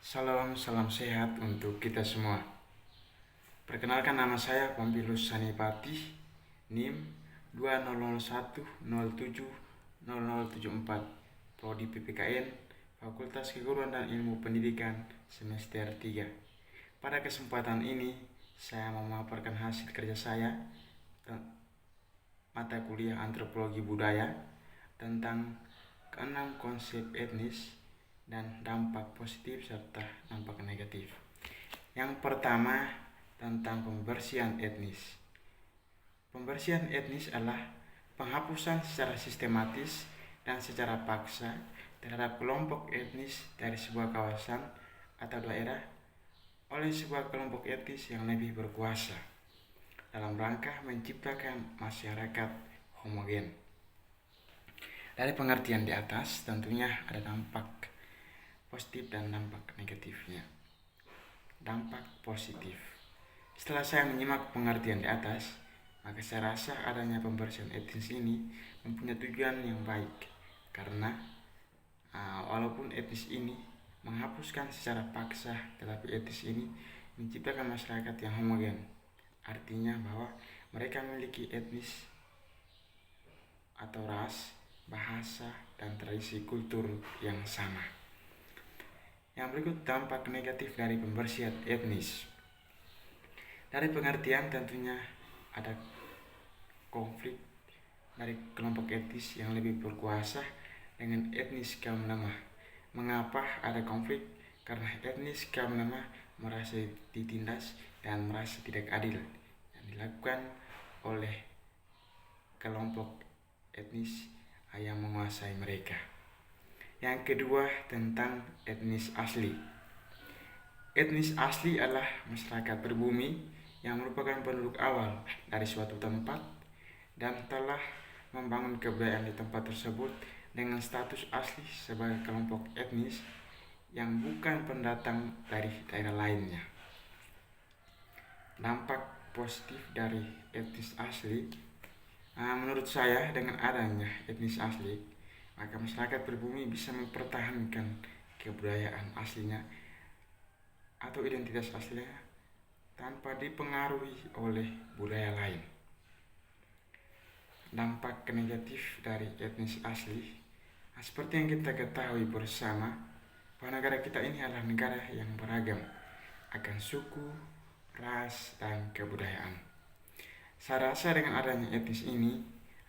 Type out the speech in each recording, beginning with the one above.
Salam sehat untuk kita semua. Perkenalkan, nama saya Pompilus Sanipati, NIM 2001070074, Prodi PPKN, Fakultas Keguruan dan Ilmu Pendidikan, semester 3. Pada kesempatan ini, saya mau memaparkan hasil kerja saya mata kuliah Antropologi Budaya tentang keenam konsep etnis dan dampak positif serta dampak negatif. Yang pertama, tentang pembersihan etnis. Pembersihan etnis adalah penghapusan secara sistematis dan secara paksa terhadap kelompok etnis dari sebuah kawasan atau daerah oleh sebuah kelompok etnis yang lebih berkuasa dalam rangka menciptakan masyarakat homogen. Dari pengertian di atas tentunya ada dampak positif dan dampak negatifnya. Dampak positif. Setelah saya menyimak pengertian di atas, maka saya rasa adanya pembersihan etnis ini mempunyai tujuan yang baik, karena walaupun etnis ini menghapuskan secara paksa, tetapi etnis ini menciptakan masyarakat yang homogen. Artinya bahwa mereka memiliki etnis atau ras, bahasa, dan tradisi kultur yang sama. Yang berikut dampak negatif dari pembersihan etnis. Dari pengertian tentunya ada konflik dari kelompok etnis yang lebih berkuasa dengan etnis kaum lemah. Mengapa ada konflik? Karena etnis kaum lemah merasa ditindas dan merasa tidak adil yang dilakukan oleh kelompok etnis yang menguasai mereka. Yang kedua, tentang etnis asli. Etnis asli adalah masyarakat berbumi yang merupakan penduduk awal dari suatu tempat dan telah membangun kebudayaan di tempat tersebut dengan status asli sebagai kelompok etnis yang bukan pendatang dari daerah lainnya. Dampak positif dari etnis asli, menurut saya dengan adanya etnis asli, maka masyarakat berbumi bisa mempertahankan kebudayaan aslinya atau identitas aslinya tanpa dipengaruhi oleh budaya lain. Dampak negatif dari etnis asli, seperti yang kita ketahui bersama, bahwa negara kita ini adalah negara yang beragam akan suku, ras, dan kebudayaan. Saya rasa dengan adanya etnis ini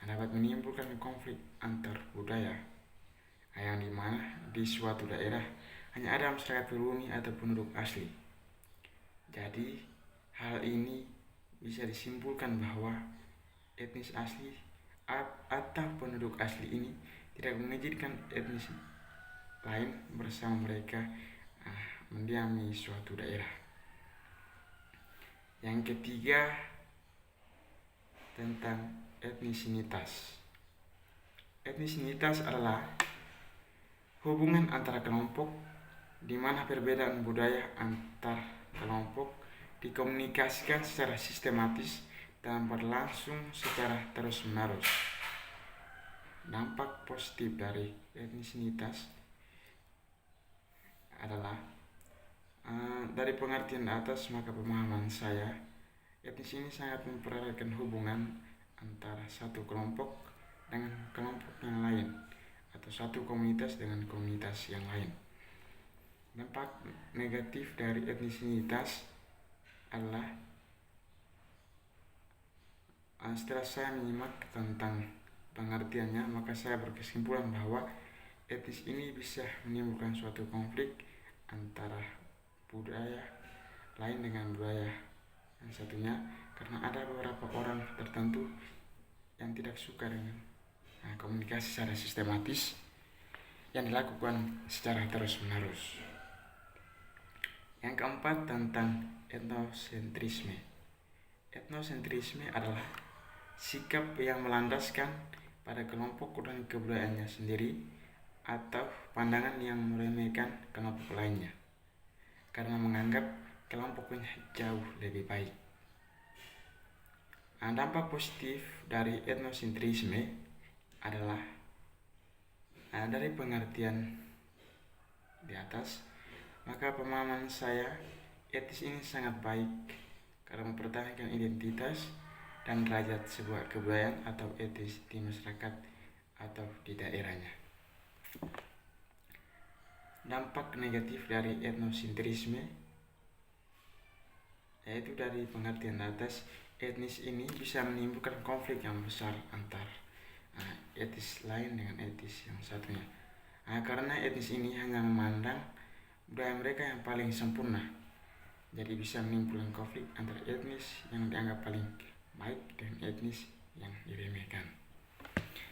dapat menimbulkan konflik antar budaya, yang dimana di suatu daerah hanya ada masyarakat pribumi atau penduduk asli. Jadi hal ini bisa disimpulkan bahwa etnis asli atau penduduk asli ini tidak mengizinkan etnis lain bersama mereka mendiami suatu daerah. Yang ketiga, tentang etnisitas. Etnisitas adalah hubungan antara kelompok di mana perbedaan budaya antar kelompok dikomunikasikan secara sistematis dan berlangsung secara terus-menerus. Dampak positif dari etnisitas adalah dari pengertian atas, maka pemahaman saya, etnis ini sangat mempereratkan hubungan antara satu kelompok dengan kelompok yang lain atau satu komunitas dengan komunitas yang lain. Dampak negatif dari etnisitas adalah setelah saya menyimak tentang pengertiannya, maka saya berkesimpulan bahwa etnis ini bisa menimbulkan suatu konflik antara budaya lain dengan budaya yang satunya, karena ada beberapa orang tertentu yang tidak suka dengan komunikasi secara sistematis yang dilakukan secara terus-menerus. Yang keempat, tentang etnosentrisme. Etnosentrisme adalah sikap yang melandaskan pada kelompok dan kebudayaannya sendiri atau pandangan yang meremehkan kelompok lainnya karena menganggap kelompoknya jauh lebih baik. Dampak positif dari etnosentrisme adalah dari pengertian di atas, Maka pemahaman saya, etis ini sangat baik karena mempertahankan identitas dan derajat sebuah kebudayaan atau etis di masyarakat atau di daerahnya. Dampak negatif dari etnosentrisme, yaitu dari pengertian atas, etnis ini bisa menimbulkan konflik yang besar antar etis lain dengan etis yang satunya. Karena etnis ini hanya memandang budaya mereka yang paling sempurna, jadi bisa menimbulkan konflik antara etnis yang dianggap paling baik dan etnis yang diremehkan.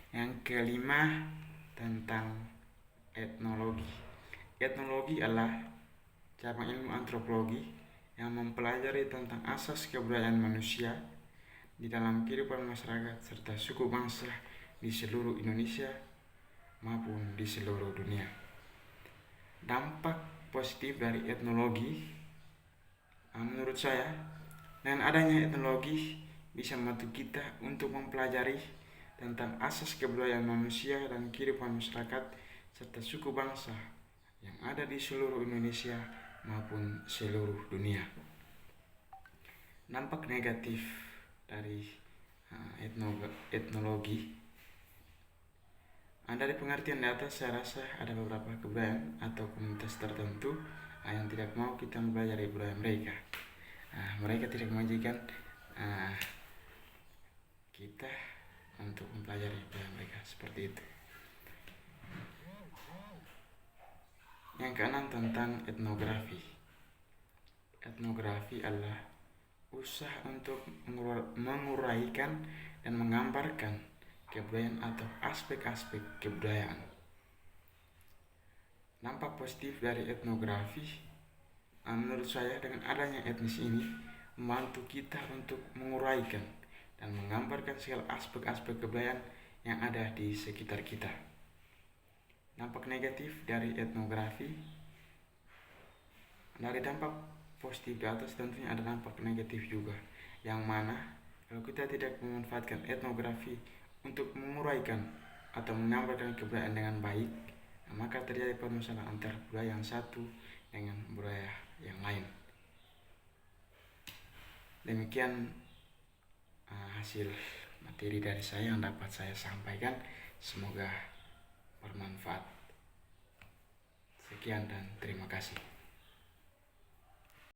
Yang kelima, tentang etnologi. Etnologi adalah cabang ilmu antropologi yang mempelajari tentang asas kebudayaan manusia di dalam kehidupan masyarakat serta suku bangsa di seluruh Indonesia maupun di seluruh dunia. Dampak positif dari etnologi, menurut saya, dengan adanya etnologi bisa membantu kita untuk mempelajari tentang asas kebudayaan manusia dan kehidupan masyarakat serta suku bangsa yang ada di seluruh Indonesia maupun seluruh dunia. Dampak negatif dari etnologi, dari pengertian di atas saya rasa ada beberapa kebudayaan atau komunitas tertentu yang tidak mau kita mempelajari budaya mereka. Mereka tidak mengajarkan kita untuk mempelajari budaya mereka, seperti itu. Yang keenam, tentang etnografi. Etnografi adalah usaha untuk menguraikan dan menggambarkan kebudayaan atau aspek-aspek kebudayaan. Dampak positif dari etnografi, menurut saya, dengan adanya etnis ini membantu kita untuk menguraikan dan menggambarkan segala aspek-aspek kebudayaan yang ada di sekitar kita. Dampak negatif dari etnografi, dari dampak positif di atas tentunya ada dampak negatif juga, yang mana kalau kita tidak memanfaatkan etnografi untuk menguraikan atau menggambarkan kebudayaan dengan baik, maka terjadi permasalahan antar budaya yang satu dengan budaya yang lain. Demikian hasil materi dari saya yang dapat saya sampaikan, semoga bermanfaat. Sekian dan terima kasih.